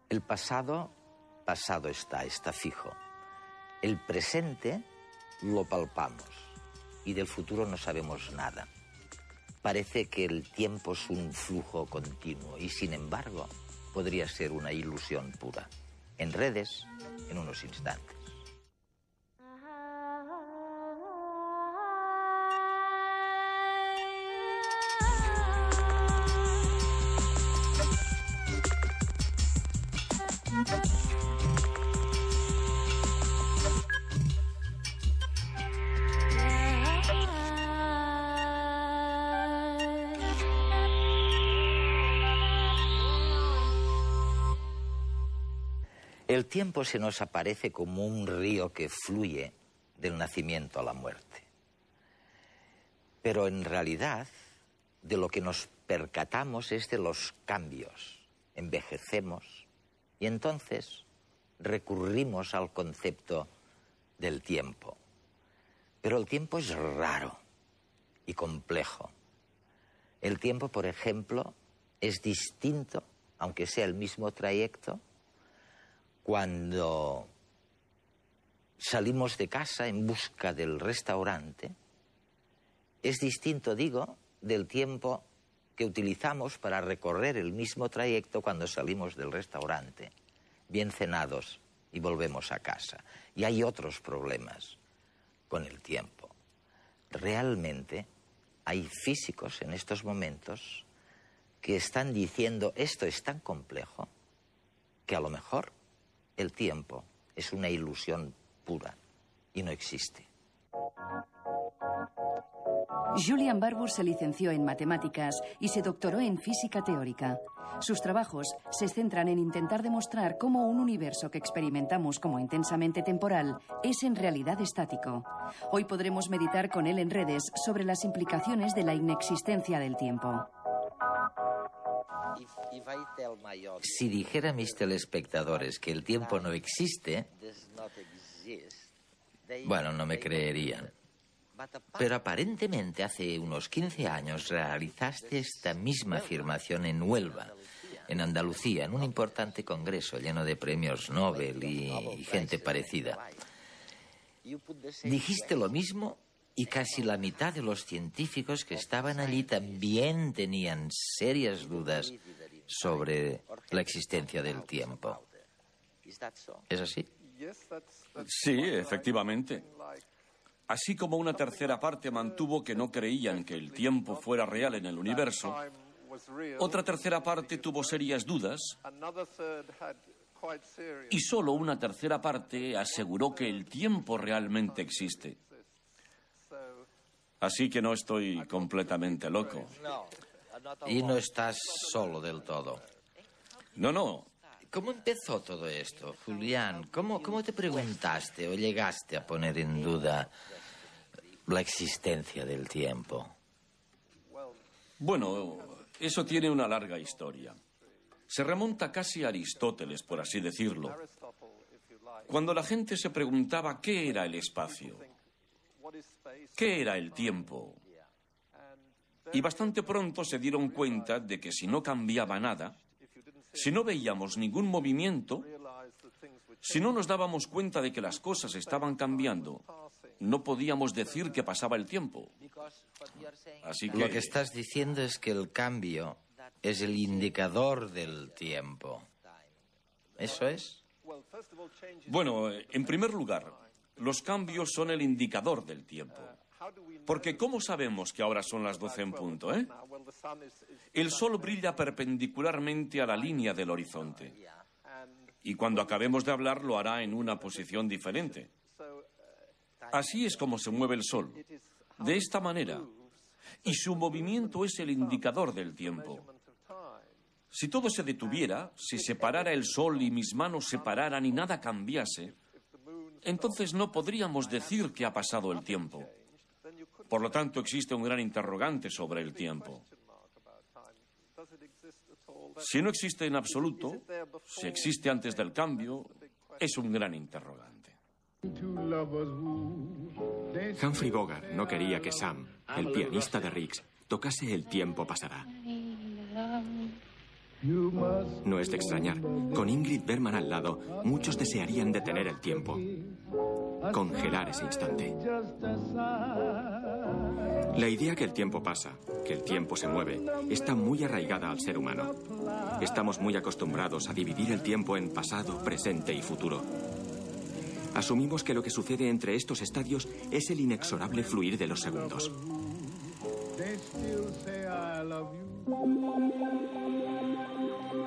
El pasado, pasado está fijo. El presente lo palpamos y del futuro no sabemos nada. Parece que el tiempo es un flujo continuo y, sin embargo, podría ser una ilusión pura. En redes, en unos instantes. El tiempo se nos aparece como un río que fluye del nacimiento a la muerte. Pero en realidad, de lo que nos percatamos es de los cambios. Envejecemos y entonces recurrimos al concepto del tiempo. Pero el tiempo es raro y complejo. El tiempo, por ejemplo, es distinto, aunque sea el mismo trayecto, cuando salimos de casa en busca del restaurante. Es distinto, digo, del tiempo que utilizamos para recorrer el mismo trayecto cuando salimos del restaurante, bien cenados, y volvemos a casa. Y hay otros problemas con el tiempo. Realmente hay físicos en estos momentos que están diciendo esto es tan complejo que a lo mejor el tiempo es una ilusión pura y no existe. Julian Barbour se licenció en matemáticas y se doctoró en física teórica. Sus trabajos se centran en intentar demostrar cómo un universo que experimentamos como intensamente temporal es en realidad estático. Hoy podremos meditar con él en redes sobre las implicaciones de la inexistencia del tiempo. Si dijera a mis telespectadores que el tiempo no existe, bueno, no me creerían. Pero aparentemente hace unos 15 años realizaste esta misma afirmación en Huelva, en Andalucía, en un importante congreso lleno de premios Nobel y gente parecida. Dijiste lo mismo y casi la mitad de los científicos que estaban allí también tenían serias dudas sobre la existencia del tiempo. ¿Es así? Sí, efectivamente. Así como una tercera parte mantuvo que no creían que el tiempo fuera real en el universo, otra tercera parte tuvo serias dudas y solo una tercera parte aseguró que el tiempo realmente existe. Así que no estoy completamente loco. Y no estás solo del todo. No. ¿Cómo empezó todo esto, Julián? ¿Cómo te preguntaste o llegaste a poner en duda la existencia del tiempo? Bueno, eso tiene una larga historia. Se remonta casi a Aristóteles, por así decirlo. Cuando la gente se preguntaba qué era el espacio, qué era el tiempo, y bastante pronto se dieron cuenta de que si no cambiaba nada, si no veíamos ningún movimiento, si no nos dábamos cuenta de que las cosas estaban cambiando, no podíamos decir que pasaba el tiempo. Así que... Lo que estás diciendo es que el cambio es el indicador del tiempo. ¿Eso es? Bueno, en primer lugar, los cambios son el indicador del tiempo. Porque ¿cómo sabemos que ahora son las 12 en punto, eh? El sol brilla perpendicularmente a la línea del horizonte. Y cuando acabemos de hablar lo hará en una posición diferente. Así es como se mueve el sol. De esta manera. Y su movimiento es el indicador del tiempo. Si todo se detuviera, si se parara el sol y mis manos se pararan y nada cambiase, entonces no podríamos decir que ha pasado el tiempo. Por lo tanto, existe un gran interrogante sobre el tiempo. Si no existe en absoluto, si existe antes del cambio, es un gran interrogante. Humphrey Bogart no quería que Sam, el pianista de Riggs, tocase El tiempo pasará. No es de extrañar. Con Ingrid Bergman al lado, muchos desearían detener el tiempo. Congelar ese instante. La idea que el tiempo pasa, que el tiempo se mueve, está muy arraigada al ser humano. Estamos muy acostumbrados a dividir el tiempo en pasado, presente y futuro. Asumimos que lo que sucede entre estos estadios es el inexorable fluir de los segundos.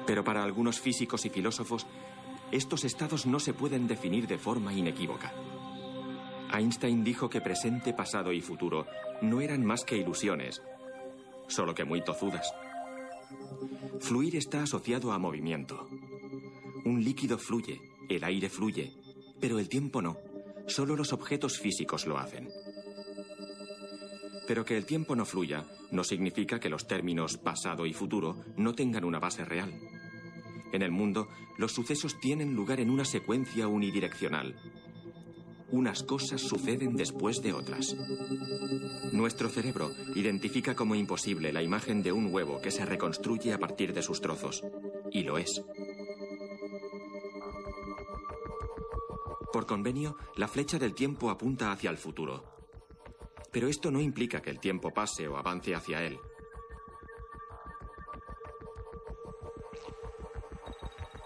Pero para algunos físicos y filósofos, estos estados no se pueden definir de forma inequívoca. Einstein dijo que presente, pasado y futuro no eran más que ilusiones, solo que muy tozudas. Fluir está asociado a movimiento. Un líquido fluye, el aire fluye, pero el tiempo no. Solo los objetos físicos lo hacen. Pero que el tiempo no fluya no significa que los términos pasado y futuro no tengan una base real. En el mundo, los sucesos tienen lugar en una secuencia unidireccional. Unas cosas suceden después de otras. Nuestro cerebro identifica como imposible la imagen de un huevo que se reconstruye a partir de sus trozos. Y lo es. Por convenio, la flecha del tiempo apunta hacia el futuro. Pero esto no implica que el tiempo pase o avance hacia él.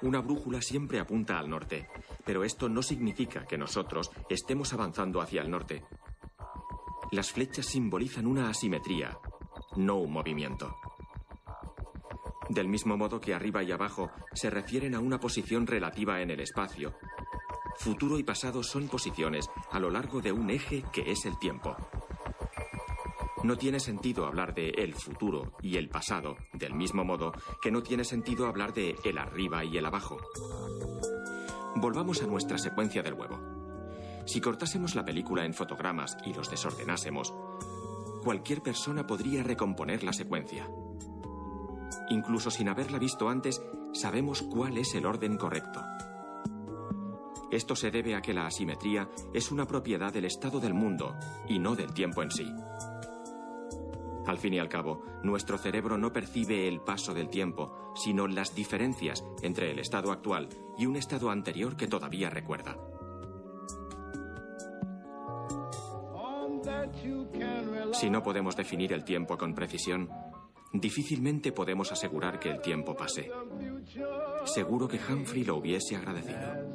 Una brújula siempre apunta al norte, pero esto no significa que nosotros estemos avanzando hacia el norte. Las flechas simbolizan una asimetría, no un movimiento. Del mismo modo que arriba y abajo se refieren a una posición relativa en el espacio, futuro y pasado son posiciones a lo largo de un eje que es el tiempo. No tiene sentido hablar de el futuro y el pasado, del mismo modo que no tiene sentido hablar de el arriba y el abajo. Volvamos a nuestra secuencia del huevo. Si cortásemos la película en fotogramas y los desordenásemos, cualquier persona podría recomponer la secuencia. Incluso sin haberla visto antes, sabemos cuál es el orden correcto. Esto se debe a que la asimetría es una propiedad del estado del mundo y no del tiempo en sí. Al fin y al cabo, nuestro cerebro no percibe el paso del tiempo, sino las diferencias entre el estado actual y un estado anterior que todavía recuerda. Si no podemos definir el tiempo con precisión, difícilmente podemos asegurar que el tiempo pase. Seguro que Humphrey lo hubiese agradecido.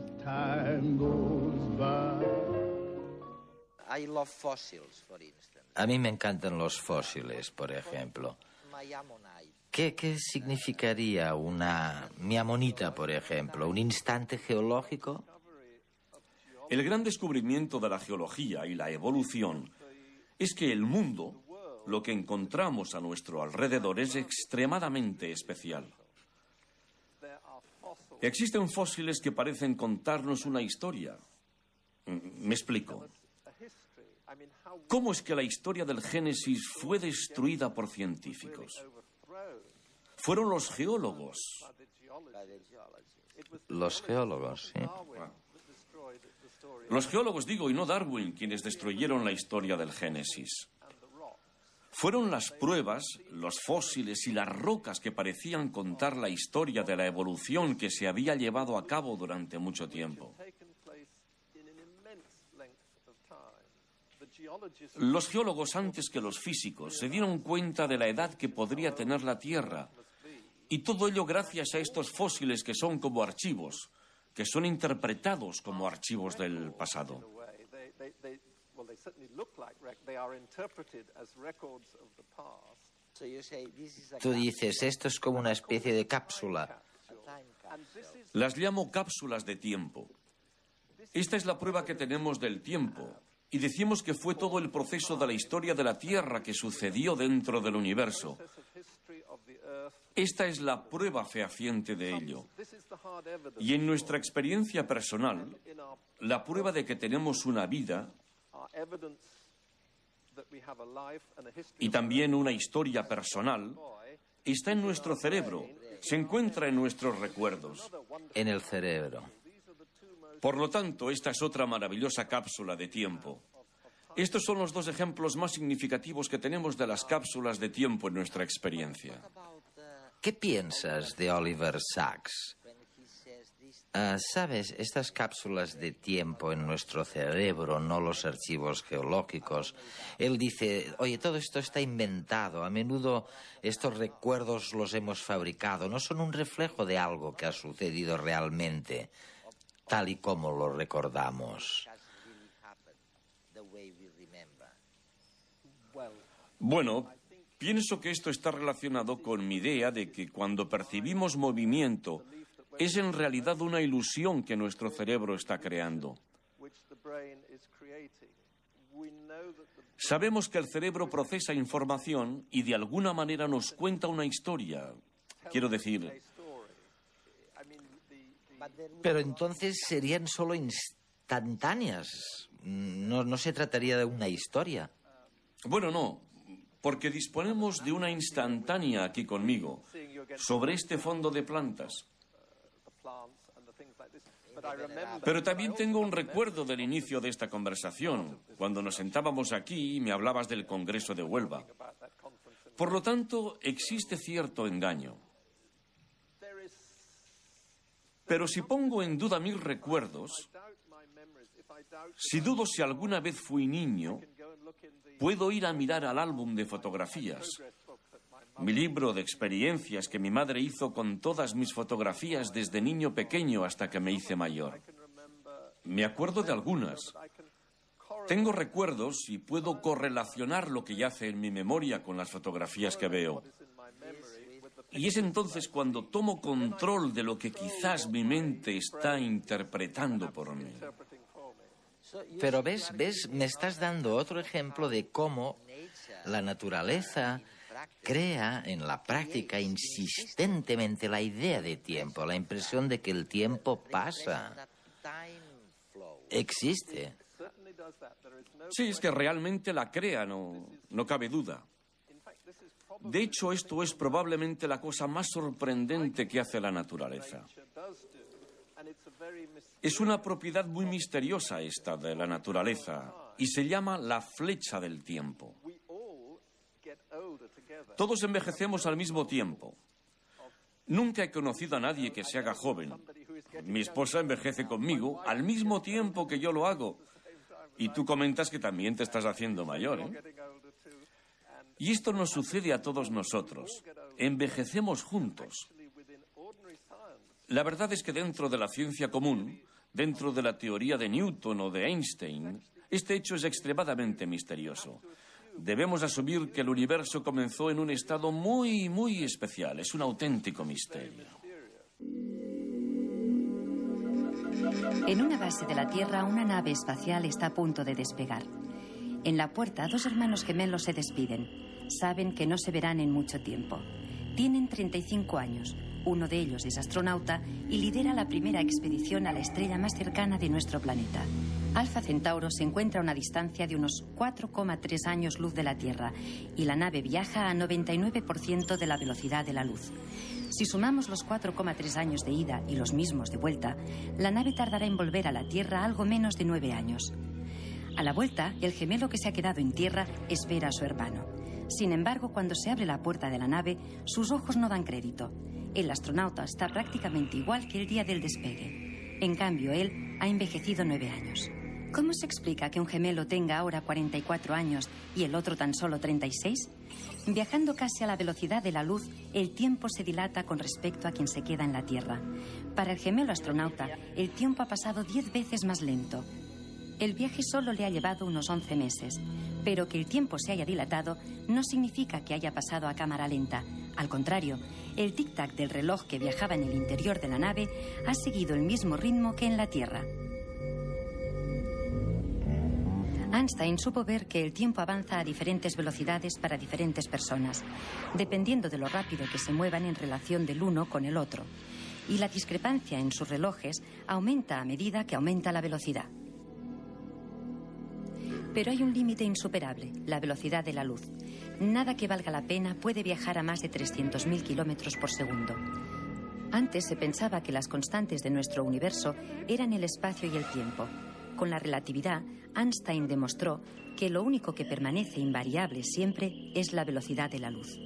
A mí me encantan los fósiles, por ejemplo. ¿Qué significaría una miamonita, por ejemplo? ¿Un instante geológico? El gran descubrimiento de la geología y la evolución es que el mundo, lo que encontramos a nuestro alrededor, es extremadamente especial. Existen fósiles que parecen contarnos una historia. Me explico. ¿Cómo es que la historia del Génesis fue destruida por científicos? Fueron los geólogos. Los geólogos, sí. Los geólogos, digo, y no Darwin, quienes destruyeron la historia del Génesis. Fueron las pruebas, los fósiles y las rocas que parecían contar la historia de la evolución que se había llevado a cabo durante mucho tiempo. Los geólogos, antes que los físicos, se dieron cuenta de la edad que podría tener la Tierra. Y todo ello gracias a estos fósiles que son como archivos, que son interpretados como archivos del pasado. Tú dices, esto es como una especie de cápsula. Las llamo cápsulas de tiempo. Esta es la prueba que tenemos del tiempo. Y decimos que fue todo el proceso de la historia de la Tierra que sucedió dentro del universo. Esta es la prueba fehaciente de ello. Y en nuestra experiencia personal, la prueba de que tenemos una vida y también una historia personal está en nuestro cerebro, se encuentra en nuestros recuerdos. En el cerebro. Por lo tanto, esta es otra maravillosa cápsula de tiempo. Estos son los dos ejemplos más significativos que tenemos de las cápsulas de tiempo en nuestra experiencia. ¿Qué piensas de Oliver Sacks? ¿Sabes? Estas cápsulas de tiempo en nuestro cerebro, no los archivos geológicos. Él dice, oye, todo esto está inventado. A menudo estos recuerdos los hemos fabricado. No son un reflejo de algo que ha sucedido realmente, tal y como lo recordamos. Bueno, pienso que esto está relacionado con mi idea de que cuando percibimos movimiento, es en realidad una ilusión que nuestro cerebro está creando. Sabemos que el cerebro procesa información y de alguna manera nos cuenta una historia. Quiero decir... Pero entonces serían solo instantáneas. No se trataría de una historia. Bueno, no, porque disponemos de una instantánea aquí conmigo, sobre este fondo de plantas. Pero también tengo un recuerdo del inicio de esta conversación, cuando nos sentábamos aquí y me hablabas del Congreso de Huelva. Por lo tanto, existe cierto engaño. Pero si pongo en duda mis recuerdos, si dudo si alguna vez fui niño, puedo ir a mirar al álbum de fotografías, mi libro de experiencias que mi madre hizo con todas mis fotografías desde niño pequeño hasta que me hice mayor. Me acuerdo de algunas. Tengo recuerdos y puedo correlacionar lo que yace en mi memoria con las fotografías que veo. Y es entonces cuando tomo control de lo que quizás mi mente está interpretando por mí. Pero ves, me estás dando otro ejemplo de cómo la naturaleza crea en la práctica insistentemente la idea de tiempo, la impresión de que el tiempo pasa. Existe. Sí, es que realmente la crea, no cabe duda. De hecho, esto es probablemente la cosa más sorprendente que hace la naturaleza. Es una propiedad muy misteriosa esta de la naturaleza y se llama la flecha del tiempo. Todos envejecemos al mismo tiempo. Nunca he conocido a nadie que se haga joven. Mi esposa envejece conmigo al mismo tiempo que yo lo hago. Y tú comentas que también te estás haciendo mayor, ¿eh? Y esto nos sucede a todos nosotros. Envejecemos juntos. La verdad es que dentro de la ciencia común, dentro de la teoría de Newton o de Einstein, este hecho es extremadamente misterioso. Debemos asumir que el universo comenzó en un estado muy, muy especial. Es un auténtico misterio. En una base de la Tierra, una nave espacial está a punto de despegar. En la puerta, dos hermanos gemelos se despiden. Saben que no se verán en mucho tiempo. Tienen 35 años. Uno de ellos es astronauta y lidera la primera expedición a la estrella más cercana de nuestro planeta. Alfa Centauro se encuentra a una distancia de unos 4,3 años luz de la Tierra y la nave viaja a 99% de la velocidad de la luz. Si sumamos los 4,3 años de ida y los mismos de vuelta, la nave tardará en volver a la Tierra algo menos de 9 años. A la vuelta, el gemelo que se ha quedado en tierra espera a su hermano. Sin embargo, cuando se abre la puerta de la nave, sus ojos no dan crédito. El astronauta está prácticamente igual que el día del despegue. En cambio, él ha envejecido 9 años. ¿Cómo se explica que un gemelo tenga ahora 44 años y el otro tan solo 36? Viajando casi a la velocidad de la luz, el tiempo se dilata con respecto a quien se queda en la Tierra. Para el gemelo astronauta, el tiempo ha pasado 10 veces más lento. El viaje solo le ha llevado unos 11 meses, pero que el tiempo se haya dilatado no significa que haya pasado a cámara lenta. Al contrario, el tic-tac del reloj que viajaba en el interior de la nave ha seguido el mismo ritmo que en la Tierra. Einstein supo ver que el tiempo avanza a diferentes velocidades para diferentes personas, dependiendo de lo rápido que se muevan en relación del uno con el otro. Y la discrepancia en sus relojes aumenta a medida que aumenta la velocidad. Pero hay un límite insuperable, la velocidad de la luz. Nada que valga la pena puede viajar a más de 300.000 kilómetros por segundo. Antes se pensaba que las constantes de nuestro universo eran el espacio y el tiempo. Con la relatividad, Einstein demostró que lo único que permanece invariable siempre es la velocidad de la luz.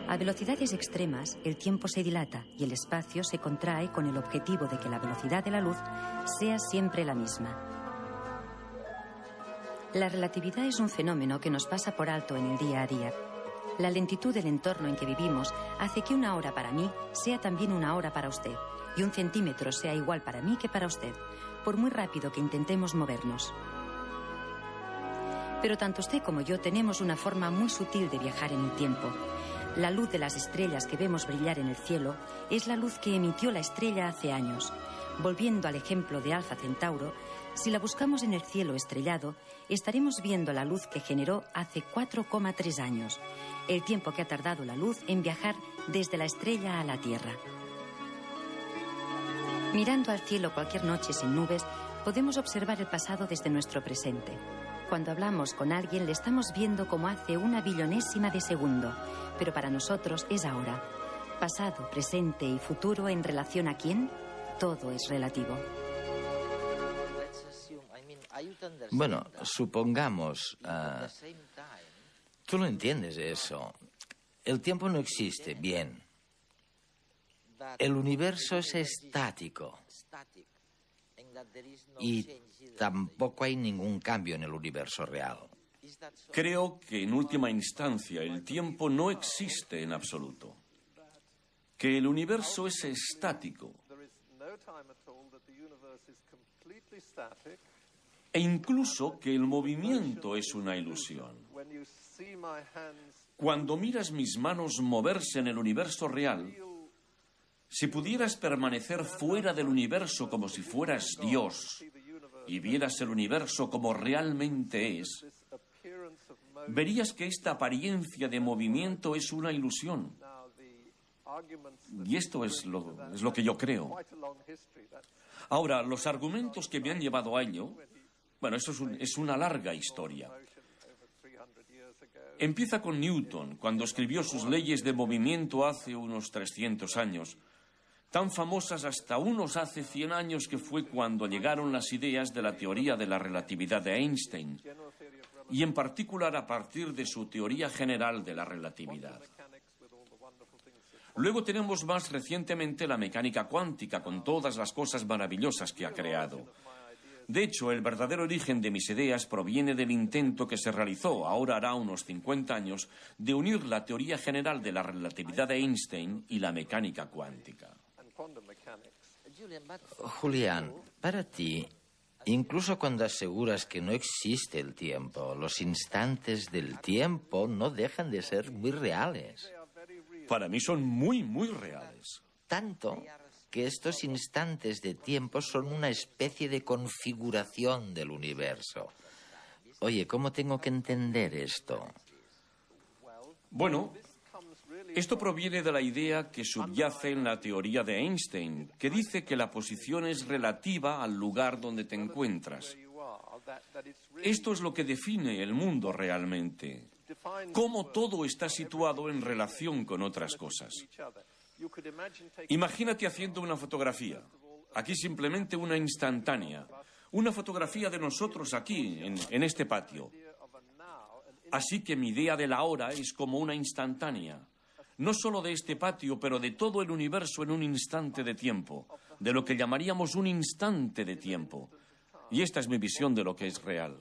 A velocidades extremas, el tiempo se dilata y el espacio se contrae con el objetivo de que la velocidad de la luz sea siempre la misma. La relatividad es un fenómeno que nos pasa por alto en el día a día. La lentitud del entorno en que vivimos hace que una hora para mí sea también una hora para usted, y un centímetro sea igual para mí que para usted, por muy rápido que intentemos movernos. Pero tanto usted como yo tenemos una forma muy sutil de viajar en el tiempo. La luz de las estrellas que vemos brillar en el cielo es la luz que emitió la estrella hace años. Volviendo al ejemplo de Alfa Centauro, si la buscamos en el cielo estrellado, estaremos viendo la luz que generó hace 4,3 años, el tiempo que ha tardado la luz en viajar desde la estrella a la Tierra. Mirando al cielo cualquier noche sin nubes, podemos observar el pasado desde nuestro presente. Cuando hablamos con alguien, le estamos viendo como hace una billonésima de segundo, pero para nosotros es ahora. Pasado, presente y futuro en relación a quién, todo es relativo. Bueno, supongamos... tú lo entiendes eso. El tiempo no existe, bien. El universo es estático. Y tampoco hay ningún cambio en el universo real. Creo que en última instancia el tiempo no existe en absoluto. Que el universo es estático. E incluso que el movimiento es una ilusión. Cuando miras mis manos moverse en el universo real, si pudieras permanecer fuera del universo como si fueras Dios y vieras el universo como realmente es, verías que esta apariencia de movimiento es una ilusión. Y esto es lo que yo creo. Ahora, los argumentos que me han llevado a ello, bueno, eso es una larga historia. Empieza con Newton, cuando escribió sus leyes de movimiento hace unos 300 años, tan famosas hasta unos hace 100 años, que fue cuando llegaron las ideas de la teoría de la relatividad de Einstein, y en particular a partir de su teoría general de la relatividad. Luego tenemos más recientemente la mecánica cuántica, con todas las cosas maravillosas que ha creado. De hecho, el verdadero origen de mis ideas proviene del intento que se realizó, ahora hará unos 50 años, de unir la teoría general de la relatividad de Einstein y la mecánica cuántica. Julián, para ti, incluso cuando aseguras que no existe el tiempo, los instantes del tiempo no dejan de ser muy reales. Para mí son muy, muy reales. Tanto que estos instantes de tiempo son una especie de configuración del universo. Oye, ¿cómo tengo que entender esto? Bueno, esto proviene de la idea que subyace en la teoría de Einstein, que dice que la posición es relativa al lugar donde te encuentras. Esto es lo que define el mundo realmente. Cómo todo está situado en relación con otras cosas. Imagínate haciendo una fotografía. Aquí simplemente una instantánea. Una fotografía de nosotros aquí, en este patio. Así que mi idea de la hora es como una instantánea. No solo de este patio, pero de todo el universo en un instante de tiempo. De lo que llamaríamos un instante de tiempo. Y esta es mi visión de lo que es real.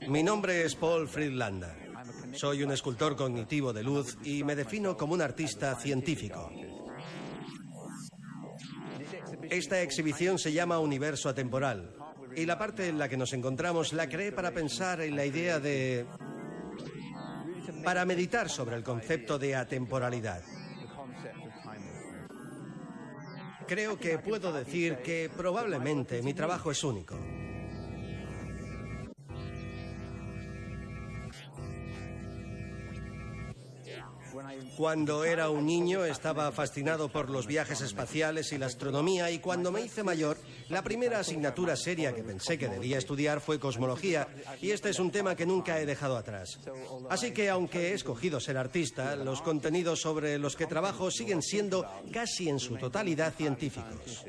Mi nombre es Paul Friedlander. Soy un escultor cognitivo de luz y me defino como un artista científico. Esta exhibición se llama Universo Atemporal. Y la parte en la que nos encontramos la creé para pensar en la idea de... para meditar sobre el concepto de atemporalidad. Creo que puedo decir que probablemente mi trabajo es único. Cuando era un niño estaba fascinado por los viajes espaciales y la astronomía, y cuando me hice mayor, la primera asignatura seria que pensé que debía estudiar fue cosmología, y este es un tema que nunca he dejado atrás. Así que, aunque he escogido ser artista, los contenidos sobre los que trabajo siguen siendo casi en su totalidad científicos.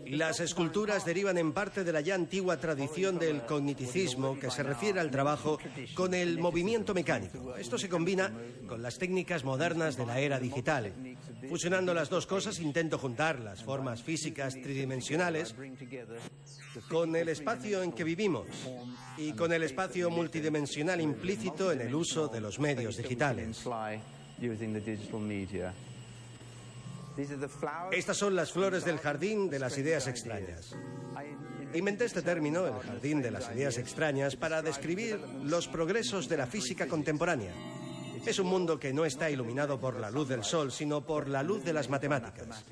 Las esculturas derivan en parte de la ya antigua tradición del cogniticismo, que se refiere al trabajo con el movimiento mecánico. Esto se combina con las técnicas modernas de la era digital. Fusionando las dos cosas, intento juntar las formas físicas tridimensionales con el espacio en que vivimos y con el espacio multidimensional implícito en el uso de los medios digitales. Estas son las flores del jardín de las ideas extrañas. Inventé este término, el jardín de las ideas extrañas, para describir los progresos de la física contemporánea. Es un mundo que no está iluminado por la luz del sol, sino por la luz de las matemáticas.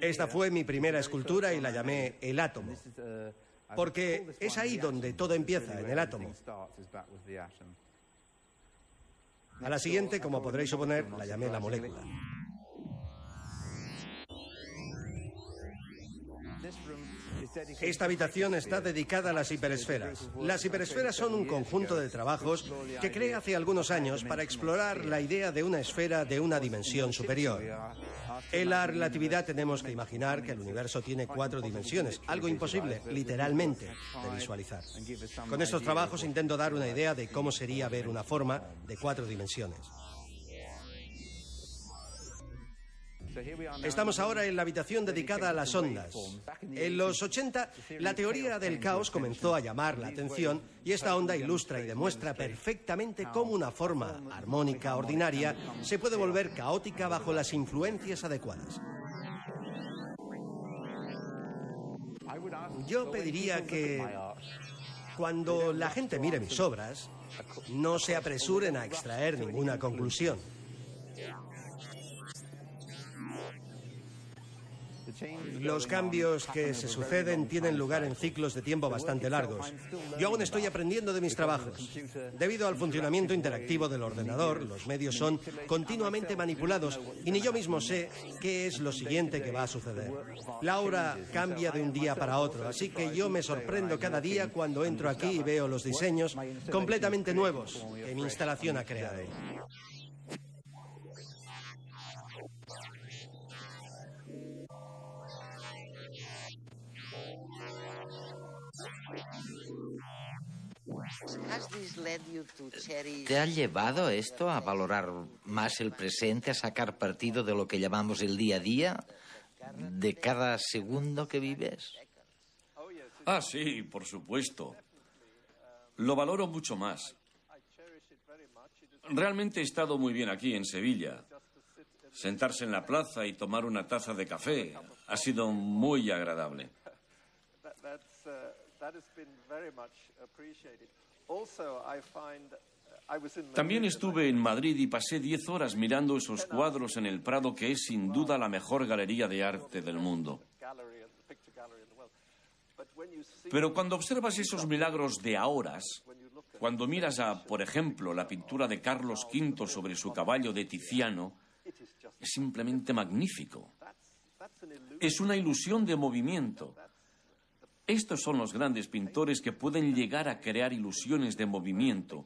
Esta fue mi primera escultura y la llamé El átomo, porque es ahí donde todo empieza, en el átomo. A la siguiente, como podréis suponer, la llamé La molécula. Esta habitación está dedicada a las hiperesferas. Las hiperesferas son un conjunto de trabajos que creé hace algunos años para explorar la idea de una esfera de una dimensión superior. En la relatividad tenemos que imaginar que el universo tiene 4 dimensiones, algo imposible, literalmente, de visualizar. Con estos trabajos intento dar una idea de cómo sería ver una forma de 4 dimensiones. Estamos ahora en la habitación dedicada a las ondas. En los 80, la teoría del caos comenzó a llamar la atención y esta onda ilustra y demuestra perfectamente cómo una forma armónica ordinaria se puede volver caótica bajo las influencias adecuadas. Yo pediría que, cuando la gente mire mis obras, no se apresuren a extraer ninguna conclusión. Los cambios que se suceden tienen lugar en ciclos de tiempo bastante largos. Yo aún estoy aprendiendo de mis trabajos. Debido al funcionamiento interactivo del ordenador, los medios son continuamente manipulados y ni yo mismo sé qué es lo siguiente que va a suceder. La obra cambia de un día para otro, así que yo me sorprendo cada día cuando entro aquí y veo los diseños completamente nuevos que mi instalación ha creado. ¿Te ha llevado esto a valorar más el presente, a sacar partido de lo que llamamos el día a día, de cada segundo que vives? Ah, sí, por supuesto. Lo valoro mucho más. Realmente he estado muy bien aquí, en Sevilla. Sentarse en la plaza y tomar una taza de café ha sido muy agradable. También estuve en Madrid y pasé 10 horas mirando esos cuadros en el Prado, que es sin duda la mejor galería de arte del mundo. Pero cuando observas esos milagros de a horas, cuando miras a, por ejemplo, la pintura de Carlos V sobre su caballo de Tiziano, es simplemente magnífico. Es una ilusión de movimiento. Estos son los grandes pintores que pueden llegar a crear ilusiones de movimiento.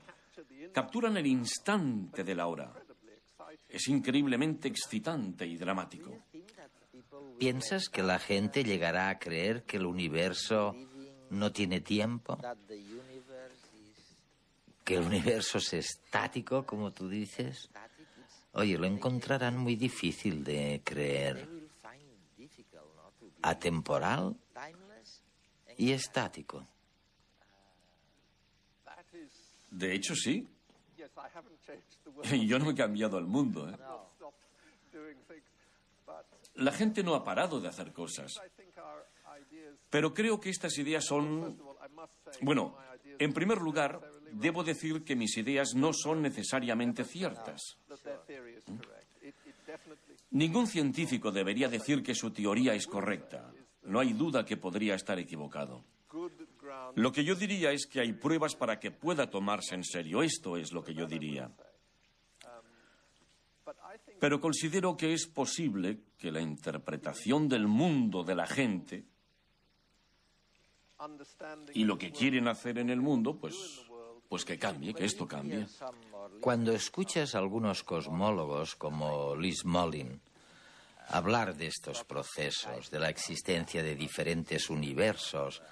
Capturan el instante de la hora. Es increíblemente excitante y dramático. ¿Piensas que la gente llegará a creer que el universo no tiene tiempo? ¿Que el universo es estático, como tú dices? Oye, lo encontrarán muy difícil de creer. atemporal y estático. De hecho, sí. Yo no he cambiado el mundo, ¿eh? La gente no ha parado de hacer cosas. Pero creo que estas ideas son... Bueno, en primer lugar, debo decir que mis ideas no son necesariamente ciertas. Ningún científico debería decir que su teoría es correcta. No hay duda que podría estar equivocado. Lo que yo diría es que hay pruebas para que pueda tomarse en serio. Esto es lo que yo diría. Pero considero que es posible que la interpretación del mundo de la gente y lo que quieren hacer en el mundo, pues que cambie, que esto cambie. Cuando escuchas a algunos cosmólogos como Liz Mollin hablar de estos procesos, de la existencia de diferentes universos,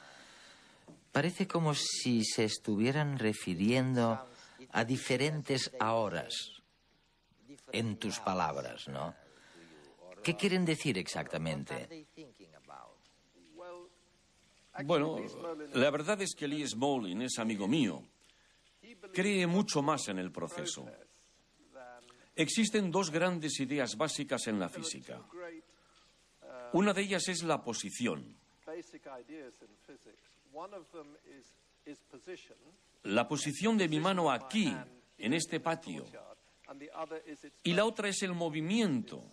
parece como si se estuvieran refiriendo a diferentes ahoras, en tus palabras, ¿no? ¿Qué quieren decir exactamente? Bueno, la verdad es que Liz Mollin es amigo mío. Cree mucho más en el proceso. Existen dos grandes ideas básicas en la física. Una de ellas es la posición. La posición de mi mano aquí, en este patio. Y la otra es el movimiento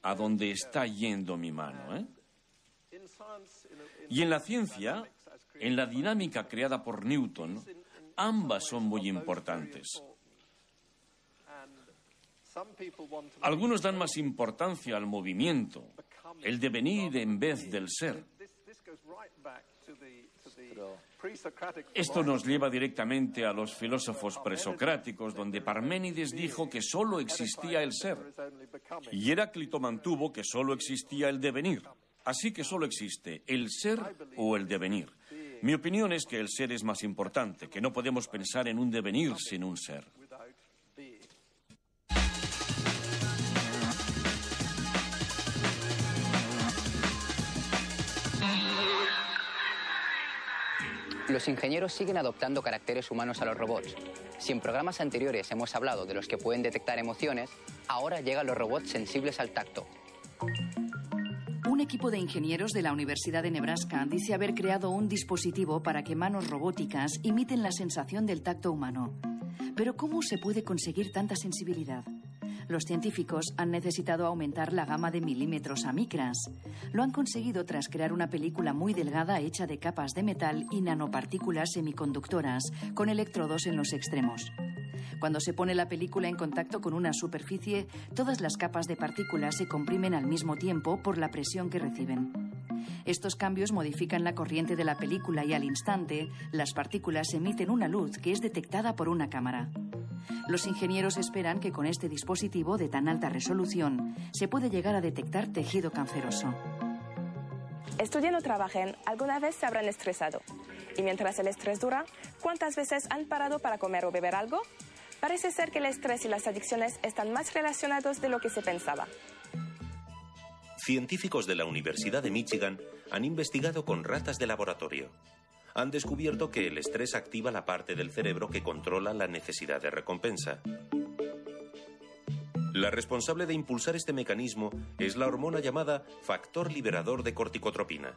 a donde está yendo mi mano, ¿eh? Y en la ciencia, en la dinámica creada por Newton, ambas son muy importantes. Algunos dan más importancia al movimiento, el devenir en vez del ser. Esto nos lleva directamente a los filósofos presocráticos, donde Parménides dijo que solo existía el ser, y Heráclito mantuvo que solo existía el devenir. Así que solo existe el ser o el devenir. Mi opinión es que el ser es más importante, que no podemos pensar en un devenir sin un ser. Los ingenieros siguen adoptando caracteres humanos a los robots. Si en programas anteriores hemos hablado de los que pueden detectar emociones, ahora llegan los robots sensibles al tacto. Un equipo de ingenieros de la Universidad de Nebraska dice haber creado un dispositivo para que manos robóticas imiten la sensación del tacto humano. Pero ¿cómo se puede conseguir tanta sensibilidad? Los científicos han necesitado aumentar la gama de milímetros a micras. Lo han conseguido tras crear una película muy delgada hecha de capas de metal y nanopartículas semiconductoras con electrodos en los extremos. Cuando se pone la película en contacto con una superficie, todas las capas de partículas se comprimen al mismo tiempo por la presión que reciben. Estos cambios modifican la corriente de la película y al instante, las partículas emiten una luz que es detectada por una cámara. Los ingenieros esperan que con este dispositivo de tan alta resolución se puede llegar a detectar tejido canceroso. Estudiando o trabajen, alguna vez se habrán estresado. Y mientras el estrés dura, ¿cuántas veces han parado para comer o beber algo? Parece ser que el estrés y las adicciones están más relacionados de lo que se pensaba. Científicos de la Universidad de Michigan han investigado con ratas de laboratorio. Han descubierto que el estrés activa la parte del cerebro que controla la necesidad de recompensa. La responsable de impulsar este mecanismo es la hormona llamada factor liberador de corticotropina.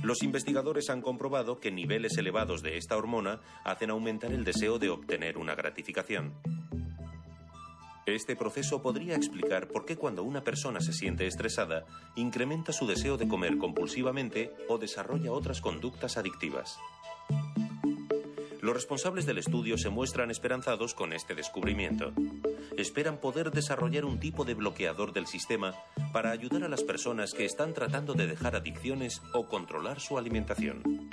Los investigadores han comprobado que niveles elevados de esta hormona hacen aumentar el deseo de obtener una gratificación. Este proceso podría explicar por qué cuando una persona se siente estresada, incrementa su deseo de comer compulsivamente o desarrolla otras conductas adictivas. Los responsables del estudio se muestran esperanzados con este descubrimiento. Esperan poder desarrollar un tipo de bloqueador del sistema para ayudar a las personas que están tratando de dejar adicciones o controlar su alimentación.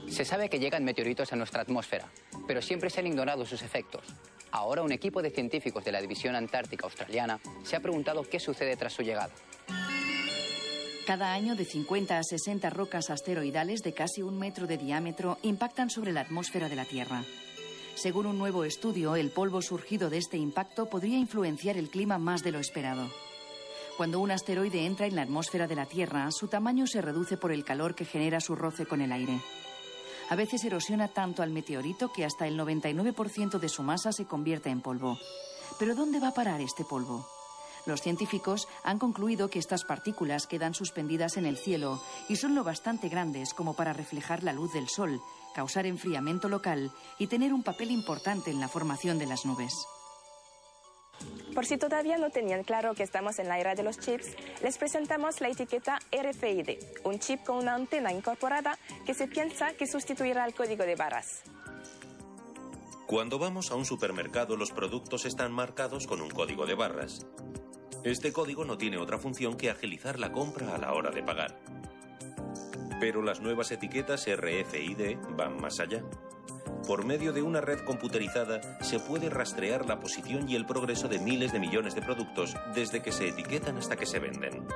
Se sabe que llegan meteoritos a nuestra atmósfera, pero siempre se han ignorado sus efectos. Ahora un equipo de científicos de la División Antártica Australiana se ha preguntado qué sucede tras su llegada. Cada año de 50 a 60 rocas asteroidales de casi 1 metro de diámetro impactan sobre la atmósfera de la Tierra. Según un nuevo estudio, el polvo surgido de este impacto podría influenciar el clima más de lo esperado. Cuando un asteroide entra en la atmósfera de la Tierra, su tamaño se reduce por el calor que genera su roce con el aire. A veces erosiona tanto al meteorito que hasta el 99% de su masa se convierte en polvo. ¿Pero dónde va a parar este polvo? Los científicos han concluido que estas partículas quedan suspendidas en el cielo y son lo bastante grandes como para reflejar la luz del Sol, causar enfriamiento local y tener un papel importante en la formación de las nubes. Por si todavía no tenían claro que estamos en la era de los chips, les presentamos la etiqueta RFID, un chip con una antena incorporada que se piensa que sustituirá al código de barras. Cuando vamos a un supermercado, los productos están marcados con un código de barras. Este código no tiene otra función que agilizar la compra a la hora de pagar. Pero las nuevas etiquetas RFID van más allá. Por medio de una red computerizada se puede rastrear la posición y el progreso de miles de millones de productos desde que se etiquetan hasta que se venden.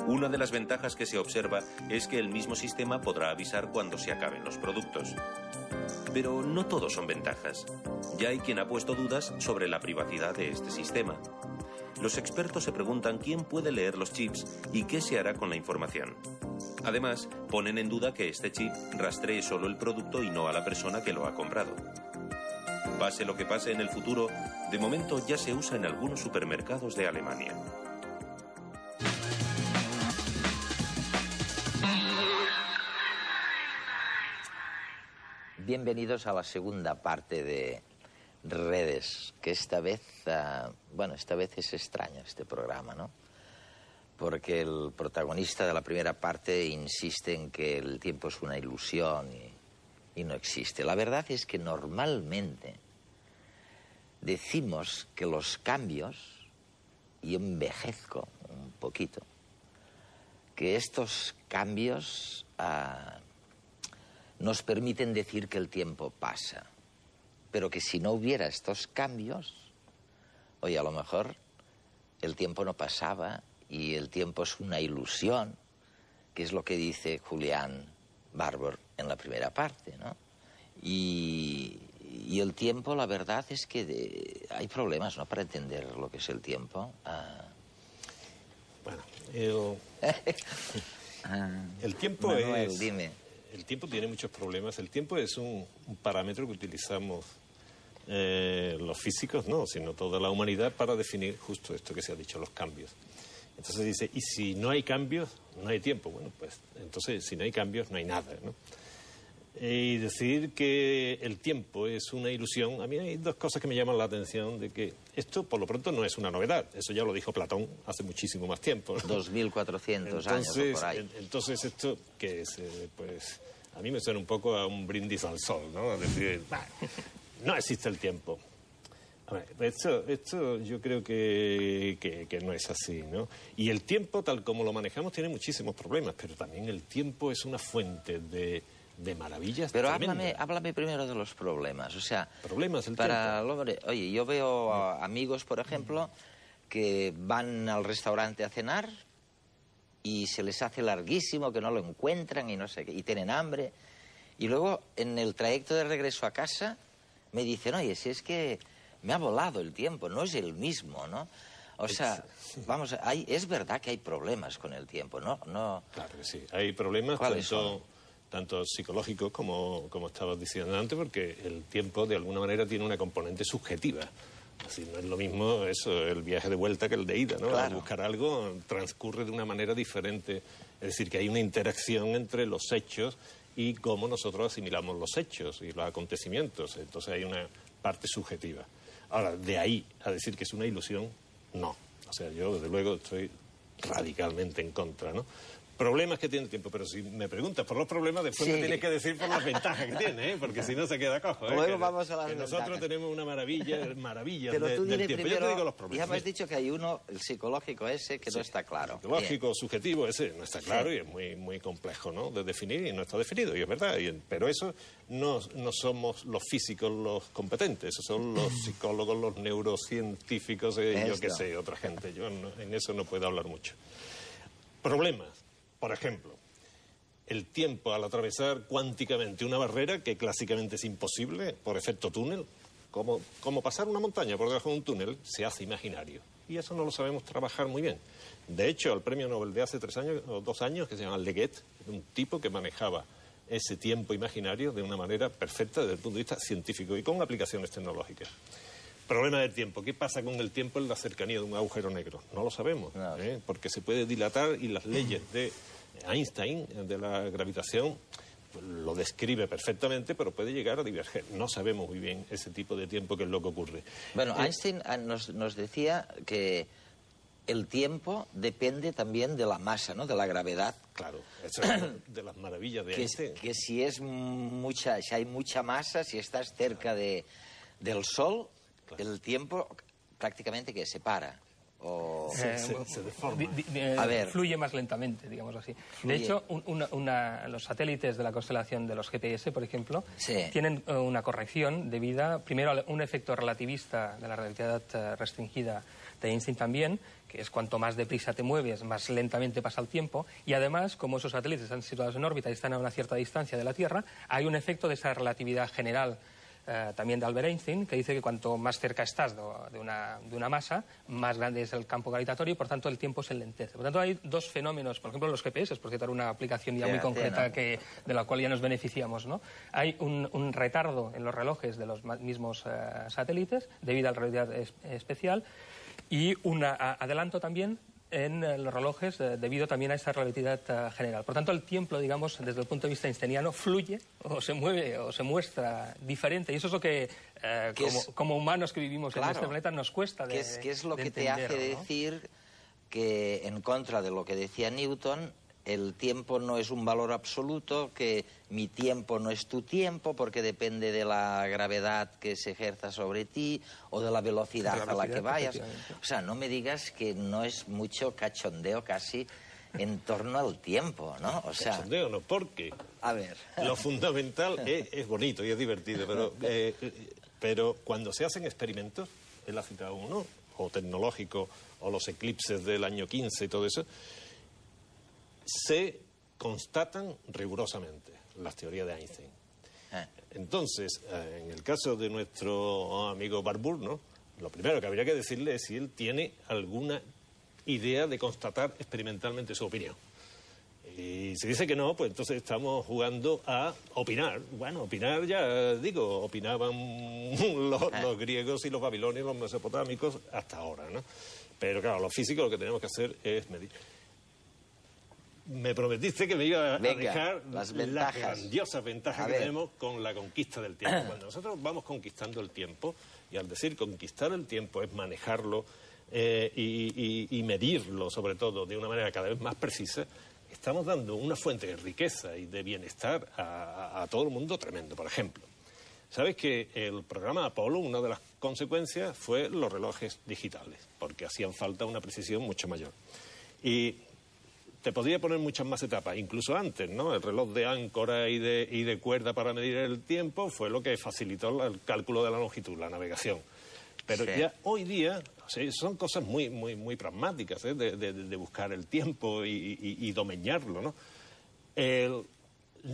Una de las ventajas que se observa es que el mismo sistema podrá avisar cuando se acaben los productos. Pero no todo son ventajas. Ya hay quien ha puesto dudas sobre la privacidad de este sistema. Los expertos se preguntan quién puede leer los chips y qué se hará con la información. Además, ponen en duda que este chip rastree solo el producto y no a la persona que lo ha comprado. Pase lo que pase en el futuro, de momento ya se usa en algunos supermercados de Alemania. Bienvenidos a la segunda parte de Redes, que esta vez, esta vez es extraño este programa, ¿no? Porque el protagonista de la primera parte insiste en que el tiempo es una ilusión y no existe. La verdad es que normalmente decimos que los cambios, y envejezco un poquito, que estos cambios nos permiten decir que el tiempo pasa, pero que si no hubiera estos cambios, oye, a lo mejor el tiempo no pasaba y el tiempo es una ilusión, que es lo que dice Julian Barbour en la primera parte, ¿no? Y el tiempo, la verdad es que hay problemas, ¿no?, para entender lo que es el tiempo. Bueno, el tiempo Manuel, dime. El tiempo tiene muchos problemas. El tiempo es un parámetro que utilizamos los físicos, no, sino toda la humanidad para definir justo esto que se ha dicho, los cambios. Entonces dice, ¿y si no hay cambios, no hay tiempo? Bueno, pues entonces si no hay cambios, no hay nada, ¿no? Y decir que el tiempo es una ilusión, a mí hay dos cosas que me llaman la atención, de que esto por lo pronto no es una novedad, eso ya lo dijo Platón hace muchísimo más tiempo, ¿no? 2400 años o por ahí. Entonces esto que es, pues a mí me suena un poco a un brindis al sol, ¿no? Es decir, no existe el tiempo. A ver, esto yo creo que no es así, ¿no? Y el tiempo, tal como lo manejamos, tiene muchísimos problemas, pero también el tiempo es una fuente de maravillas. Pero háblame primero de los problemas, o sea, problemas el para el hombre. Oye, yo veo amigos, por ejemplo, que van al restaurante a cenar y se les hace larguísimo, que no lo encuentran y no sé qué, y tienen hambre, y luego en el trayecto de regreso a casa me dicen, oye, si es que me ha volado el tiempo, no es el mismo, ¿no? O sea, vamos, es verdad que hay problemas con el tiempo, ¿no? Claro que sí, hay problemas tanto psicológicos como estabas diciendo antes, porque el tiempo de alguna manera tiene una componente subjetiva. Así no es lo mismo eso, el viaje de vuelta que el de ida, ¿no? Claro. Al buscar algo transcurre de una manera diferente. Es decir, que hay una interacción entre los hechos y cómo nosotros asimilamos los hechos y los acontecimientos. Entonces hay una parte subjetiva. Ahora, de ahí a decir que es una ilusión, no. O sea, yo desde luego estoy radicalmente en contra, ¿no? Problemas que tiene el tiempo, pero si me preguntas por los problemas, después me tienes que decir por las ventajas que tiene, ¿eh? Porque si no se queda cojo. Luego vamos a las ventajas. Nosotros tenemos una maravillas pero tú del tiempo. Primero, yo te digo los problemas. Ya me has dicho que hay uno, el psicológico ese, que no está claro. El psicológico, subjetivo, ese no está claro y es muy complejo, ¿no?, de definir, y no está definido, y es verdad. Pero eso no somos los físicos los competentes, esos son los psicólogos, los neurocientíficos, yo qué sé, otra gente. Yo en eso no puedo hablar mucho. Problemas, por ejemplo, el tiempo al atravesar cuánticamente una barrera que clásicamente es imposible por efecto túnel, como pasar una montaña por debajo de un túnel, se hace imaginario. Y eso no lo sabemos trabajar muy bien. De hecho, el premio Nobel de hace 3 años o 2 años, que se llama Leggett, un tipo que manejaba ese tiempo imaginario de una manera perfecta desde el punto de vista científico y con aplicaciones tecnológicas. Problema del tiempo. ¿Qué pasa con el tiempo en la cercanía de un agujero negro? No lo sabemos, porque se puede dilatar y las leyes de Einstein, de la gravitación, lo describe perfectamente, pero puede llegar a diverger. No sabemos muy bien ese tipo de tiempo que es lo que ocurre. Bueno, Einstein nos decía que el tiempo depende también de la masa, ¿no? De la gravedad. Claro, eso es de las maravillas de Einstein. Que si hay mucha masa, si estás cerca del Sol, claro, el tiempo prácticamente que se para. Se deforma. Fluye más lentamente, digamos así. De hecho, los satélites de la constelación de los GPS, por ejemplo, tienen una corrección debida, primero, a un efecto relativista de la relatividad restringida de Einstein también, que es cuanto más deprisa te mueves, más lentamente pasa el tiempo, y además, como esos satélites están situados en órbita y están a una cierta distancia de la Tierra, hay un efecto de esa relatividad general también de Albert Einstein, que dice que cuanto más cerca estás de una masa, más grande es el campo gravitatorio y por tanto el tiempo se enlentece. Por tanto hay dos fenómenos, por ejemplo los GPS, por citar una aplicación ya muy concreta de la cual ya nos beneficiamos, ¿no? Hay un retardo en los relojes de los mismos satélites debido a la relatividad especial y un adelanto también en los relojes debido también a esa relatividad general. Por tanto, el tiempo, digamos, desde el punto de vista einsteiniano, fluye o se mueve o se muestra diferente. Y eso es lo que como humanos que vivimos en este planeta nos cuesta de ¿Qué es lo que te hace decir que, en contra de lo que decía Newton, el tiempo no es un valor absoluto, que mi tiempo no es tu tiempo porque depende de la gravedad que se ejerza sobre ti o de la velocidad a la que vayas? O sea, no me digas que no es mucho cachondeo casi en torno al tiempo, ¿no? O sea, cachondeo no, porque a ver, lo fundamental es bonito y es divertido, pero cuando se hacen experimentos, él ha citado uno, o tecnológico, o los eclipses del año 15 y todo eso, se constatan rigurosamente las teorías de Einstein. Entonces, en el caso de nuestro amigo Barbour, ¿no?, lo primero que habría que decirle es si él tiene alguna idea de constatar experimentalmente su opinión. Y si dice que no, pues entonces estamos jugando a opinar. Bueno, opinar ya digo, opinaban los griegos y los babilonios, los mesopotámicos hasta ahora, ¿no? Pero claro, los físicos lo que tenemos que hacer es medir. Me prometiste que me iba a dejar las grandiosas ventajas que tenemos con la conquista del tiempo. Cuando nosotros vamos conquistando el tiempo, y al decir conquistar el tiempo es manejarlo y medirlo, sobre todo, de una manera cada vez más precisa, estamos dando una fuente de riqueza y de bienestar a todo el mundo tremendo. Por ejemplo, ¿sabes que el programa Apolo, una de las consecuencias fue los relojes digitales? Porque hacían falta una precisión mucho mayor. Y te podría poner muchas más etapas, incluso antes, ¿no? El reloj de áncora y de cuerda para medir el tiempo fue lo que facilitó el cálculo de la longitud, la navegación. Pero ya hoy día, o sea, son cosas muy, muy, muy pragmáticas, de buscar el tiempo y domeñarlo, ¿no?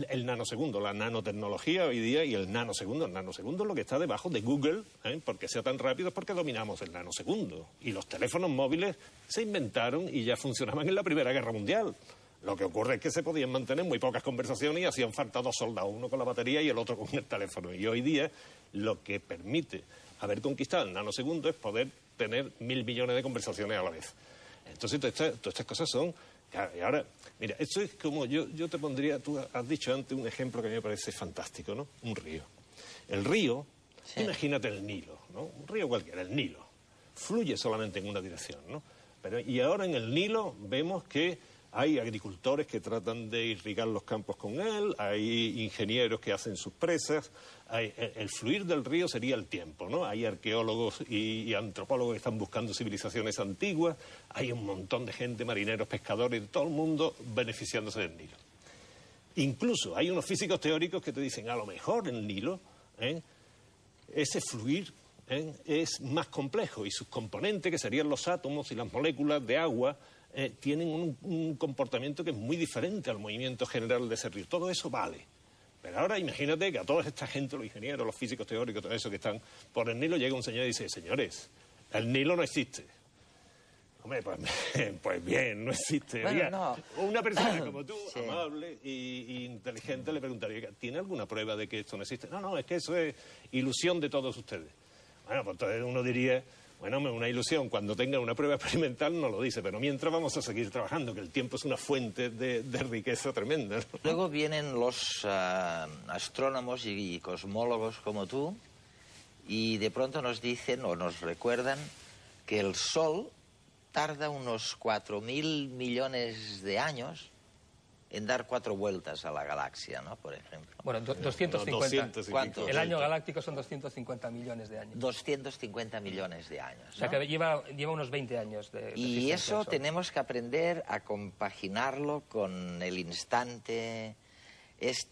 El nanosegundo, la nanotecnología hoy día y el nanosegundo es lo que está debajo de Google, porque sea tan rápido es porque dominamos el nanosegundo. Y los teléfonos móviles se inventaron y ya funcionaban en la Primera Guerra Mundial. Lo que ocurre es que se podían mantener muy pocas conversaciones y hacían falta 2 soldados, uno con la batería y el otro con el teléfono. Y hoy día lo que permite haber conquistado el nanosegundo es poder tener 1.000 millones de conversaciones a la vez. Entonces todas estas cosas son... Y ahora, mira, esto es como yo te pondría, tú has dicho antes un ejemplo que a mí me parece fantástico, ¿no? Un río. El río, imagínate el Nilo, ¿no? Un río cualquiera, el Nilo. Fluye solamente en una dirección, ¿no? Y ahora en el Nilo vemos que hay agricultores que tratan de irrigar los campos con él, hay ingenieros que hacen sus presas, el fluir del río sería el tiempo, ¿no? Hay arqueólogos y antropólogos que están buscando civilizaciones antiguas, hay un montón de gente, marineros, pescadores, de todo el mundo beneficiándose del Nilo. Incluso hay unos físicos teóricos que te dicen, a lo mejor el Nilo, ese fluir es más complejo y sus componentes, que serían los átomos y las moléculas de agua, tienen un comportamiento que es muy diferente al movimiento general de ese río. Todo eso vale. Pero ahora imagínate que a toda esta gente, los ingenieros, los físicos teóricos, todo eso que están por el Nilo, llega un señor y dice, señores, el Nilo no existe. Hombre, pues bien, no existe. Bueno, Oiga, no. Una persona como tú, Sí. amable y inteligente, le preguntaría, ¿tiene alguna prueba de que esto no existe? No, es que eso es ilusión de todos ustedes. Bueno, pues entonces uno diría, bueno, una ilusión, cuando tenga una prueba experimental no lo dice, pero mientras vamos a seguir trabajando, que el tiempo es una fuente de riqueza tremenda, ¿no? Luego vienen los astrónomos y cosmólogos como tú y de pronto nos dicen o nos recuerdan que el Sol tarda unos 4.000 millones de años en dar 4 vueltas a la galaxia, ¿no? Por ejemplo. Bueno, 250. No, 200 y ¿Cuánto? El año galáctico son 250 millones de años. 250 millones de años, ¿no? O sea, que lleva unos 20 años de Y existencia eso del Sol. tenemos que aprender a compaginarlo con el instante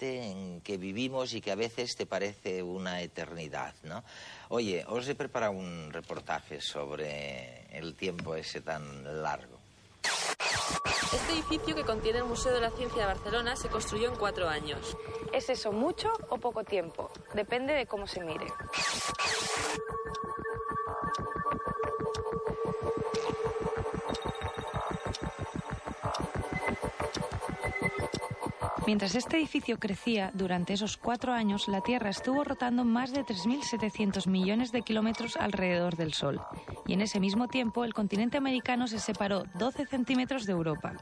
en que vivimos y que a veces te parece una eternidad, ¿no? Oye, os he preparado un reportaje sobre el tiempo ese tan largo. Este edificio que contiene el Museo de la Ciencia de Barcelona se construyó en 4 años. ¿Es eso mucho o poco tiempo? Depende de cómo se mire. Mientras este edificio crecía, durante esos 4 años, la Tierra estuvo rotando más de 3.700 millones de kilómetros alrededor del Sol. Y en ese mismo tiempo, el continente americano se separó 12 centímetros de Europa.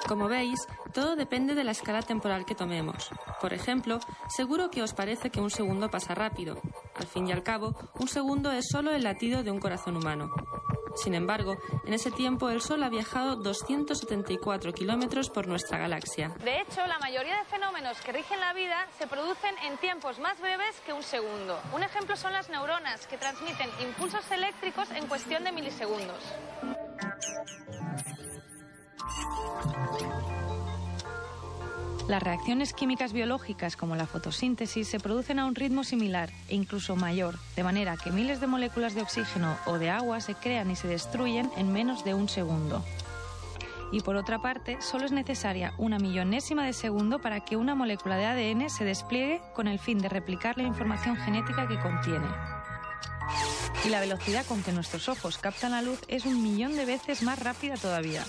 Como veis, todo depende de la escala temporal que tomemos. Por ejemplo, seguro que os parece que un segundo pasa rápido. Al fin y al cabo, un segundo es solo el latido de un corazón humano. Sin embargo, en ese tiempo el Sol ha viajado 274 kilómetros por nuestra galaxia. De hecho, la mayoría de fenómenos que rigen la vida se producen en tiempos más breves que un segundo. Un ejemplo son las neuronas, que transmiten impulsos eléctricos en cuestión de milisegundos. Las reacciones químicas biológicas como la fotosíntesis se producen a un ritmo similar e incluso mayor, de manera que miles de moléculas de oxígeno o de agua se crean y se destruyen en menos de un segundo. Y por otra parte, solo es necesaria una millonésima de segundo para que una molécula de ADN se despliegue con el fin de replicar la información genética que contiene. Y la velocidad con que nuestros ojos captan la luz es 1.000.000 de veces más rápida todavía.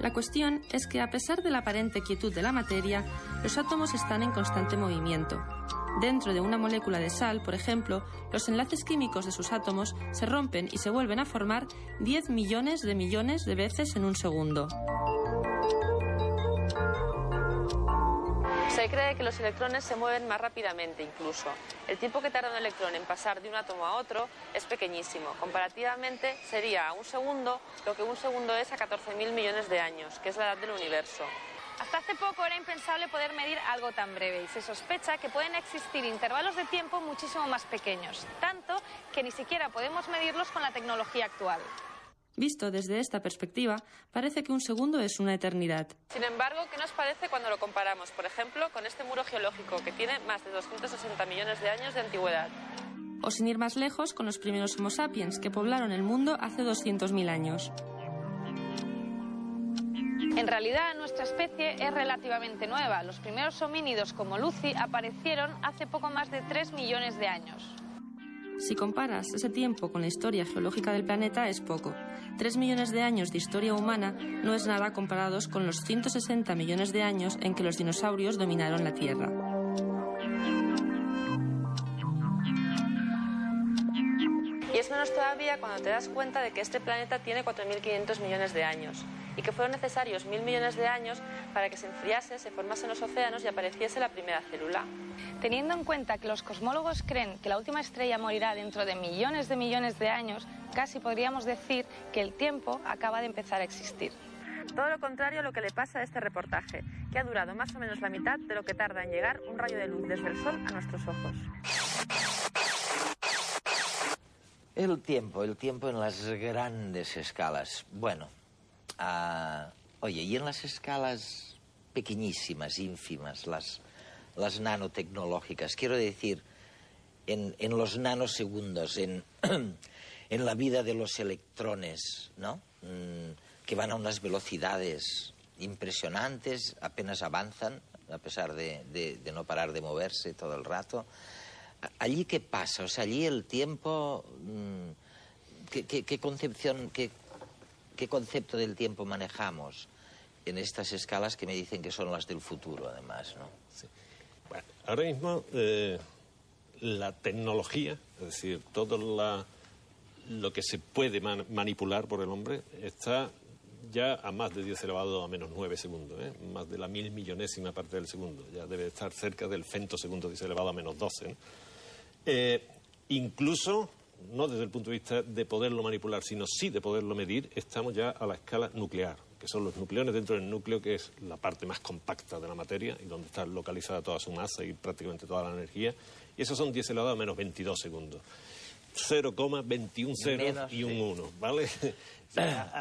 La cuestión es que, a pesar de la aparente quietud de la materia, los átomos están en constante movimiento. Dentro de una molécula de sal, por ejemplo, los enlaces químicos de sus átomos se rompen y se vuelven a formar 10 millones de veces en un segundo. Se cree que los electrones se mueven más rápidamente incluso. El tiempo que tarda un electrón en pasar de un átomo a otro es pequeñísimo. Comparativamente sería a un segundo lo que un segundo es a 14.000 millones de años, que es la edad del universo. Hasta hace poco era impensable poder medir algo tan breve y se sospecha que pueden existir intervalos de tiempo muchísimo más pequeños, tanto que ni siquiera podemos medirlos con la tecnología actual. Visto desde esta perspectiva, parece que un segundo es una eternidad. Sin embargo, ¿qué nos parece cuando lo comparamos, por ejemplo, con este muro geológico que tiene más de 260 millones de años de antigüedad? O sin ir más lejos, con los primeros Homo sapiens que poblaron el mundo hace 200.000 años. En realidad, nuestra especie es relativamente nueva. Los primeros homínidos como Lucy aparecieron hace poco más de 3 millones de años. Si comparas ese tiempo con la historia geológica del planeta, es poco. 3 millones de años de historia humana no es nada comparados con los 160 millones de años en que los dinosaurios dominaron la Tierra. Y es menos todavía cuando te das cuenta de que este planeta tiene 4.500 millones de años y que fueron necesarios 1.000 millones de años para que se enfriase, se formasen los océanos y apareciese la primera célula. Teniendo en cuenta que los cosmólogos creen que la última estrella morirá dentro de millones de años, casi podríamos decir que el tiempo acaba de empezar a existir. Todo lo contrario a lo que le pasa a este reportaje, que ha durado más o menos la mitad de lo que tarda en llegar un rayo de luz desde el Sol a nuestros ojos. El tiempo en las grandes escalas. Bueno, oye, y en las escalas pequeñísimas, ínfimas, las nanotecnológicas, quiero decir, en los nanosegundos, en la vida de los electrones, ¿no? Que van a unas velocidades impresionantes, apenas avanzan, a pesar de no parar de moverse todo el rato. ¿Allí qué pasa? O sea, allí el tiempo, ¿qué concepción, qué ¿Qué concepto del tiempo manejamos en estas escalas que me dicen que son las del futuro, además, ¿no? Sí. Bueno, ahora mismo la tecnología, es decir, todo lo que se puede manipular por el hombre está ya a más de 10 elevado a menos 9 segundos, más de la 1000.000.000ª parte del segundo. Ya debe estar cerca del femtosegundo 10 elevado a menos 12. Incluso, no desde el punto de vista de poderlo manipular, sino sí de poderlo medir, estamos ya a la escala nuclear, que son los nucleones dentro del núcleo, que es la parte más compacta de la materia y donde está localizada toda su masa y prácticamente toda la energía. Y esos son 10 elevado a menos 22 segundos. 0,21 ceros y un 1, ¿vale?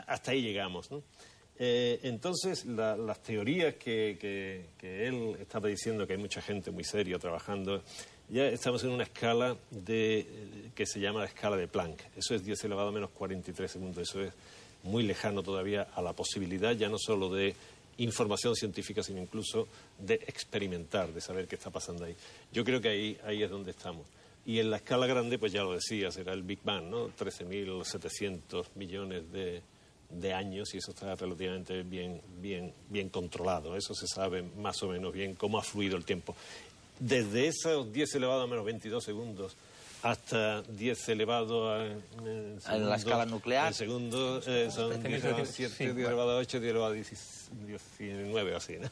Hasta ahí llegamos, ¿no? Entonces, las teorías que él estaba diciendo, que hay mucha gente muy seria trabajando, ya estamos en una escala que se llama la escala de Planck. Eso es 10 elevado a menos 43 segundos. Eso es muy lejano todavía a la posibilidad ya no solo de información científica, sino incluso de experimentar, de saber qué está pasando ahí. Yo creo que ahí es donde estamos. Y en la escala grande, pues ya lo decía, será el Big Bang, ¿no? 13.700 millones de años, y eso está relativamente bien controlado. Eso se sabe más o menos bien cómo ha fluido el tiempo. Desde esos 10 elevado a menos 22 segundos hasta 10 elevado a... en la escala nuclear. El segundo son 10 elevado a 7, 10 elevado a 8, 10 elevado a 19 o así, ¿no?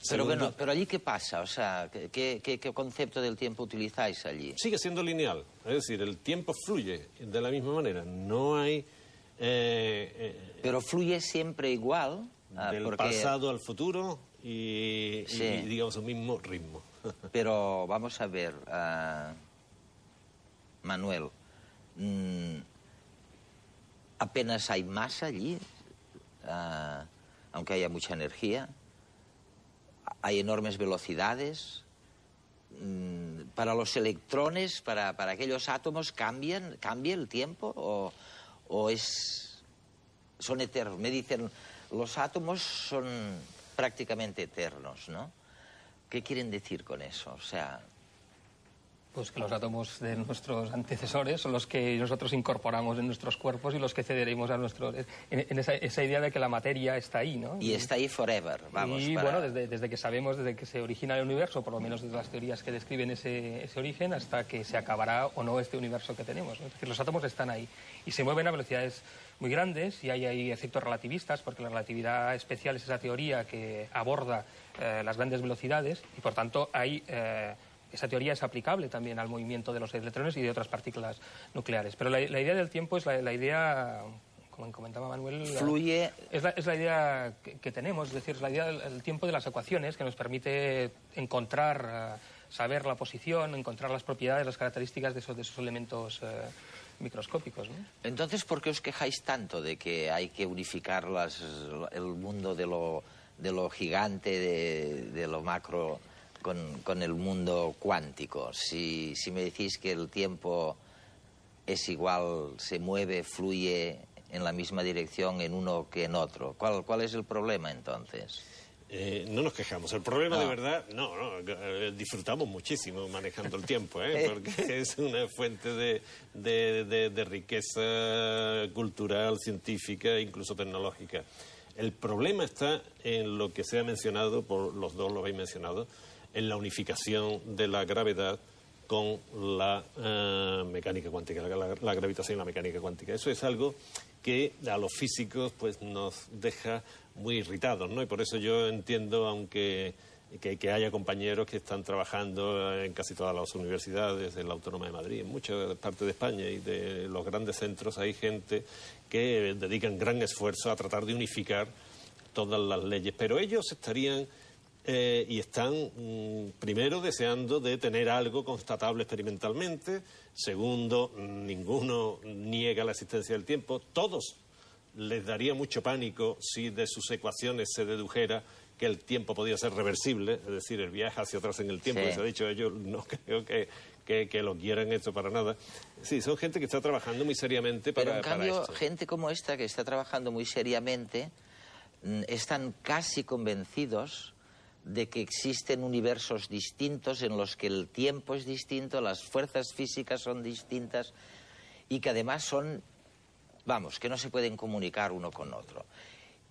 Pero bueno, pero allí ¿qué pasa? O sea, ¿qué concepto del tiempo utilizáis allí? Sigue siendo lineal, es decir, el tiempo fluye de la misma manera, no hay... pero fluye siempre igual. Del pasado al futuro y digamos, el mismo ritmo. Pero vamos a ver, Manuel, apenas hay masa allí, aunque haya mucha energía, hay enormes velocidades. Para los electrones, para aquellos átomos, ¿cambia el tiempo o son eternos? Me dicen, los átomos son prácticamente eternos, ¿no? ¿Qué quieren decir con eso? O sea... Pues que los átomos de nuestros antecesores son los que nosotros incorporamos en nuestros cuerpos y los que cederemos a nuestros... En esa idea de que la materia está ahí, ¿no? Y está ahí forever, vamos. Y bueno, desde que sabemos, desde que se origina el universo, por lo menos desde las teorías que describen ese origen, hasta que se acabará o no este universo que tenemos, ¿no? Es decir, los átomos están ahí y se mueven a velocidades muy grandes y hay efectos relativistas, porque la relatividad especial es esa teoría que aborda las grandes velocidades y, por tanto, esa teoría es aplicable también al movimiento de los electrones y de otras partículas nucleares. Pero la idea del tiempo es la idea, como comentaba Manuel... Fluye... Es la idea que tenemos, es decir, es la idea del tiempo de las ecuaciones, que nos permite encontrar, saber la posición, encontrar las propiedades, las características de esos elementos microscópicos, ¿no? Entonces, ¿por qué os quejáis tanto de que hay que unificar el mundo de lo gigante, de lo macro... Con el mundo cuántico? Si me decís que el tiempo es igual, se mueve, fluye en la misma dirección en uno que en otro, ¿cuál es el problema entonces? No nos quejamos. El problema de verdad, disfrutamos muchísimo manejando el tiempo, porque es una fuente de riqueza cultural, científica e incluso tecnológica. El problema está en lo que se ha mencionado, por los dos lo habéis mencionado, en la unificación de la gravedad con la mecánica cuántica, la gravitación y la mecánica cuántica. Eso es algo que a los físicos pues nos deja muy irritados, ¿no? Y por eso yo entiendo, aunque que haya compañeros que están trabajando en casi todas las universidades, en la Autónoma de Madrid, en muchas partes de España y de los grandes centros, hay gente que dedican gran esfuerzo a tratar de unificar todas las leyes, pero ellos estarían... y están, primero, deseando de tener algo constatable experimentalmente. Segundo, ninguno niega la existencia del tiempo. Todos les daría mucho pánico si de sus ecuaciones se dedujera que el tiempo podía ser reversible, es decir, el viaje hacia atrás en el tiempo, que se ha dicho, ellos no creo que lo quieran esto para nada. Sí, son gente que está trabajando muy seriamente para esto. Pero en cambio, gente como esta, que está trabajando muy seriamente, están casi convencidos de que existen universos distintos en los que el tiempo es distinto, las fuerzas físicas son distintas y que además son Vamos, que no se pueden comunicar uno con otro.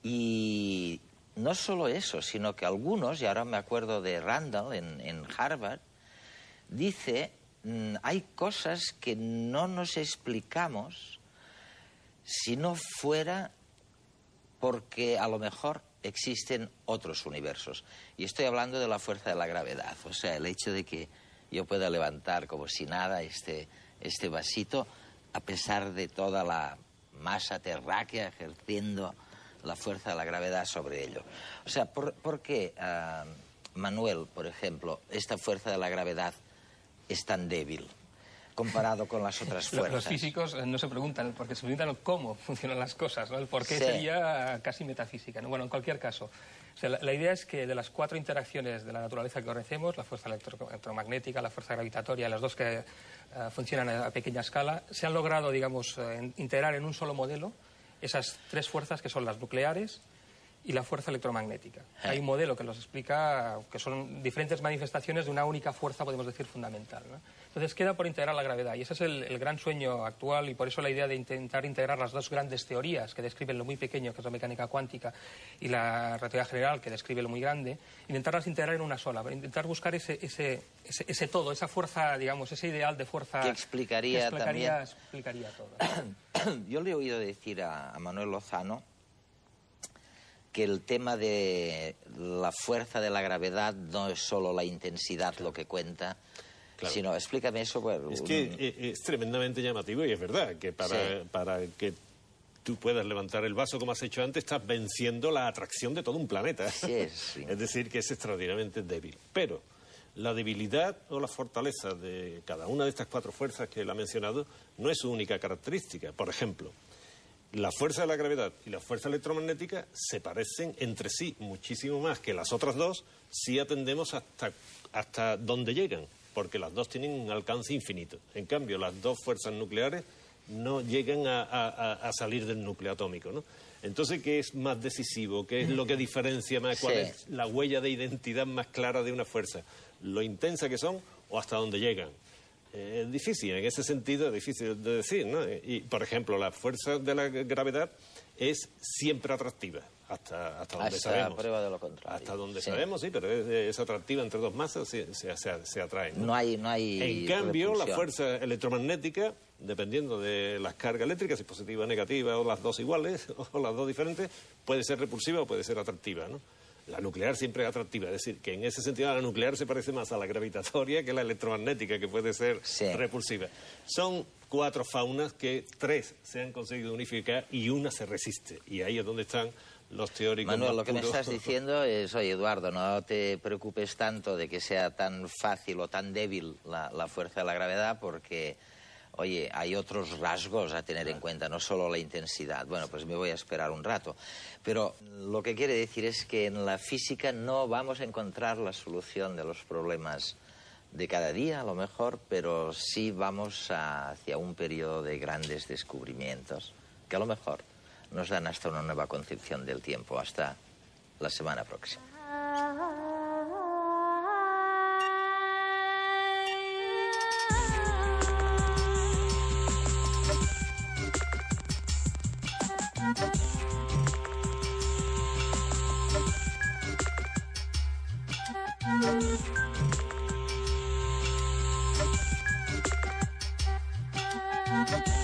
Y no solo eso, sino que algunos, y ahora me acuerdo de Randall en Harvard, dice, hay cosas que no nos explicamos si no fuera porque a lo mejor existen otros universos. Y estoy hablando de la fuerza de la gravedad, o sea, el hecho de que yo pueda levantar como si nada este vasito, a pesar de toda la masa terráquea ejerciendo la fuerza de la gravedad sobre ello. O sea, ¿por qué, Manuel, por ejemplo, esta fuerza de la gravedad es tan débil comparado con las otras fuerzas? Los físicos no se preguntan, porque se preguntan cómo funcionan las cosas, ¿no? El por qué sería casi metafísica, ¿no? Bueno, en cualquier caso, o sea, la idea es que de las 4 interacciones de la naturaleza que conocemos, la fuerza electromagnética, la fuerza gravitatoria, las 2 que funcionan a pequeña escala, se han logrado, digamos, integrar en un solo modelo esas 3 fuerzas que son las nucleares y la fuerza electromagnética. Hay un modelo que los explica, que son diferentes manifestaciones de una única fuerza, podemos decir, fundamental, ¿no? Entonces queda por integrar la gravedad, y ese es el gran sueño actual, y por eso la idea de intentar integrar las 2 grandes teorías que describen lo muy pequeño, que es la mecánica cuántica, y la relatividad general, que describe lo muy grande, intentarlas integrar en una sola, para intentar buscar ese todo, esa fuerza, digamos, ese ideal de fuerza que explicaría todo. Yo le he oído decir a Manuel Lozano que el tema de la fuerza de la gravedad no es solo la intensidad lo que cuenta, sino, explícame eso. Bueno, es que es tremendamente llamativo, y es verdad que para que tú puedas levantar el vaso como has hecho antes, estás venciendo la atracción de todo un planeta. Sí. Es decir, que es extraordinariamente débil. Pero la debilidad o la fortaleza de cada una de estas 4 fuerzas que él ha mencionado no es su única característica. Por ejemplo, la fuerza de la gravedad y la fuerza electromagnética se parecen entre sí muchísimo más que las otras 2 si atendemos hasta dónde llegan, porque las 2 tienen un alcance infinito. En cambio, las 2 fuerzas nucleares no llegan a salir del núcleo atómico, ¿no? Entonces, ¿qué es más decisivo? ¿Qué es lo que diferencia más? ¿Cuál es la huella de identidad más clara de una fuerza? ¿Lo intensa que son o hasta dónde llegan? Es difícil, en ese sentido es difícil de decir, ¿no? Y, por ejemplo, la fuerza de la gravedad es siempre atractiva, hasta donde sabemos. Hasta prueba de lo contrario. Hasta donde sabemos, sí, pero es atractiva entre 2 masas, se atraen, ¿no? No hay En cambio, repulsión. la fuerza electromagnética, dependiendo de las cargas eléctricas, si positiva o negativa, o las 2 iguales, o las 2 diferentes, puede ser repulsiva o puede ser atractiva, ¿no? La nuclear siempre es atractiva, es decir, que en ese sentido la nuclear se parece más a la gravitatoria que a la electromagnética, que puede ser repulsiva. Son 4 faunas que 3 se han conseguido unificar y una se resiste, y ahí es donde están los teóricos. Manuel, lo que me estás diciendo es, oye, Eduardo, no te preocupes tanto de que sea tan fácil o tan débil la fuerza de la gravedad, porque, oye, hay otros rasgos a tener en cuenta, no solo la intensidad. Bueno, pues me voy a esperar un rato. Pero lo que quiere decir es que en la física no vamos a encontrar la solución de los problemas de cada día, a lo mejor, pero sí vamos hacia un periodo de grandes descubrimientos, que a lo mejor nos dan hasta una nueva concepción del tiempo. Hasta la semana próxima. Thank you.